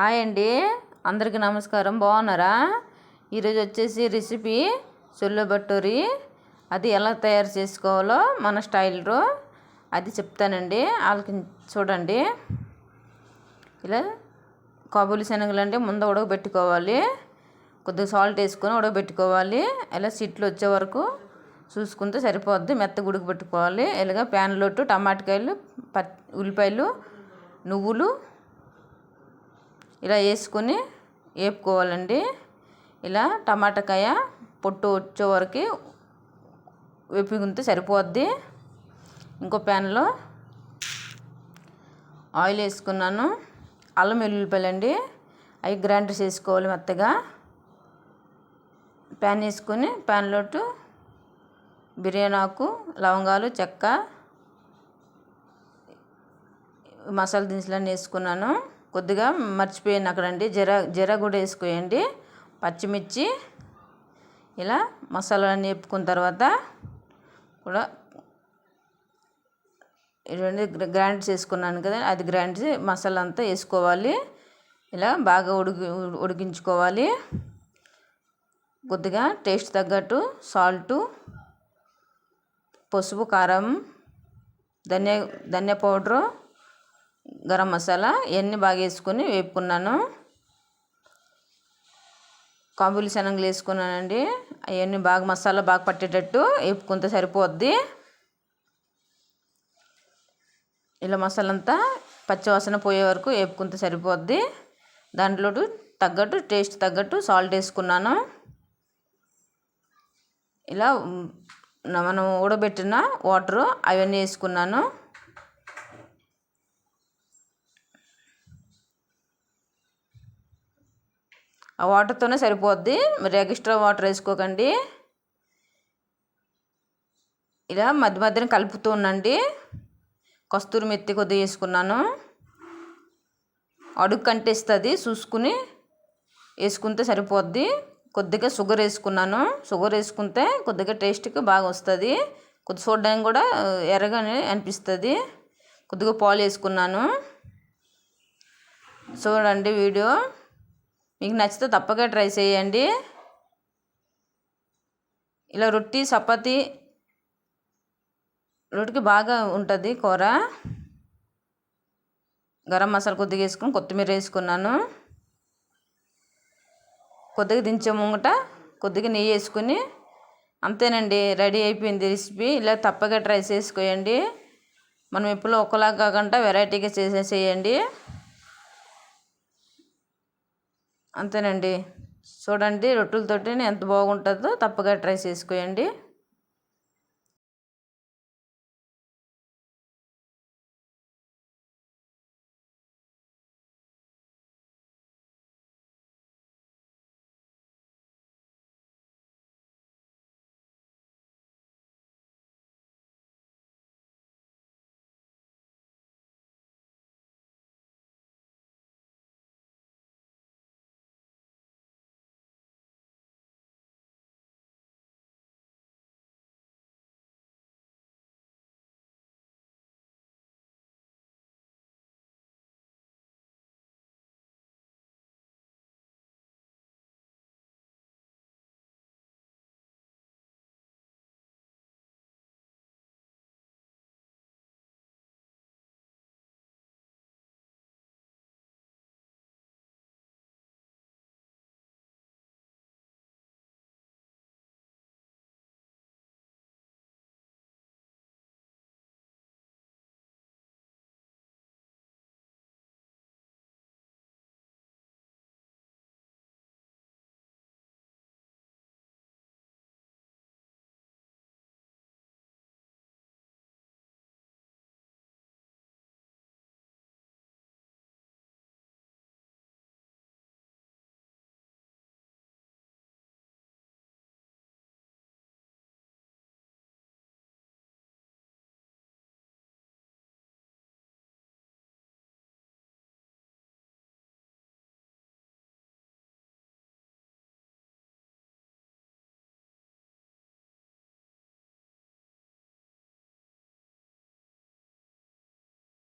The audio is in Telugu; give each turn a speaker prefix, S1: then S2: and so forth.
S1: హాయ్ అండి, అందరికీ నమస్కారం. బాగున్నారా? ఈరోజు వచ్చేసి రెసిపీ చోలే భటూరీ. అది ఎలా తయారు చేసుకోవాలో మన స్టైల్లో అది చెప్తానండి. వాళ్ళకి చూడండి. ఇలా కాబూలి శనగలు అంటే ముందు ఉడకబెట్టుకోవాలి. కొద్దిగా సాల్ట్ వేసుకొని ఉడకబెట్టుకోవాలి. ఇలా సిట్లు వచ్చే వరకు చూసుకుంటే సరిపోద్ది. మెత్తగా ఉడకబెట్టుకోవాలి. ఇలాగ ప్యాన్లో టమాటకాయలు, ఉల్లిపాయలు, నువ్వులు ఇలా వేసుకొని వేపుకోవాలండి. ఇలా టమాటాకాయ పొట్టు వచ్చే వరకు వేపుకుంటే సరిపోద్ది. ఇంకో ప్యాన్లో ఆయిల్ వేసుకున్నాను. అల్లం వెల్లుల్లిపాయలు అండి, అవి గ్రైండర్ చేసుకోవాలి మెత్తగా. ప్యాన్ వేసుకొని ప్యాన్లో బిర్యానీ ఆకు, లవంగాలు, చెక్క, మసాలా దినుసులన్నీ వేసుకున్నాను. కొద్దిగా మర్చిపోయాను అక్కడండి, జీరా కూడా వేసుకోండి. పచ్చిమిర్చి ఇలా మసాలాలన్నీ వేపుకున్న తర్వాత కూడా రెండు గ్రైండ్ చేసుకున్నాను కదా, అది గ్రైండ్ మసాలా అంతా వేసుకోవాలి. ఇలా బాగా ఉడికించుకోవాలి. కొద్దిగా టేస్ట్ తగ్గట్టు సాల్టు, పసుపు, కారం, ధనియా పౌడరు, గరం మసాలా ఇవన్నీ బాగా వేసుకొని వేపుకున్నాను. కాబూలి శనగలు వేసుకున్నానండి. అవన్నీ బాగా మసాలా బాగా పట్టేటట్టు వేపుకుంటే సరిపోద్ది. ఇలా మసాలా అంతా పచ్చివాసన పోయే వరకు వేపుకుంటే సరిపోద్ది. దాంట్లో తగ్గట్టు టేస్ట్ తగ్గట్టు సాల్ట్ వేసుకున్నాను. ఇలా మనం ఉడబెట్టిన వాటరు అవన్నీ వేసుకున్నాను. ఆ వాటర్తోనే సరిపోద్ది, మరి ఎక్స్ట్రా వాటర్ వేసుకోకండి. ఇలా మధ్య మధ్యన కలుపుతూ ఉండండి. కస్తూరి మెత్తి కొద్దిగా వేసుకున్నాను. అడుగు కంటేస్తుంది, చూసుకుని వేసుకుంటే సరిపోద్ది. కొద్దిగా షుగర్ వేసుకున్నాను. షుగర్ వేసుకుంటే కొద్దిగా టేస్ట్కి బాగా వస్తుంది. కొద్ది చూడడానికి కూడా ఎర్రగానే అనిపిస్తుంది. కొద్దిగా పాలు వేసుకున్నాను. చూడండి వీడియో మీకు నచ్చితే తప్పగా ట్రై చేయండి. ఇలా రొట్టి, చపాతి, రొట్టికి బాగా ఉంటుంది కూర. గరం మసాలా కొద్దిగా వేసుకుని కొత్తిమీర వేసుకున్నాను. కొద్దిగా దించే ముంగట కొద్దిగా నెయ్యి వేసుకుని అంతేనండి, రెడీ అయిపోయింది రెసిపీ. ఇలా తప్పగా ట్రై చేసుకోండి. మనం ఎప్పుడూ ఒకలాగా కాకుండా వెరైటీగా చేసేసేయండి. అంతేనండి. చూడండి రొట్టెలతోటి ఎంత బాగుంటుందో తప్పగా ట్రై చేసుకోండి.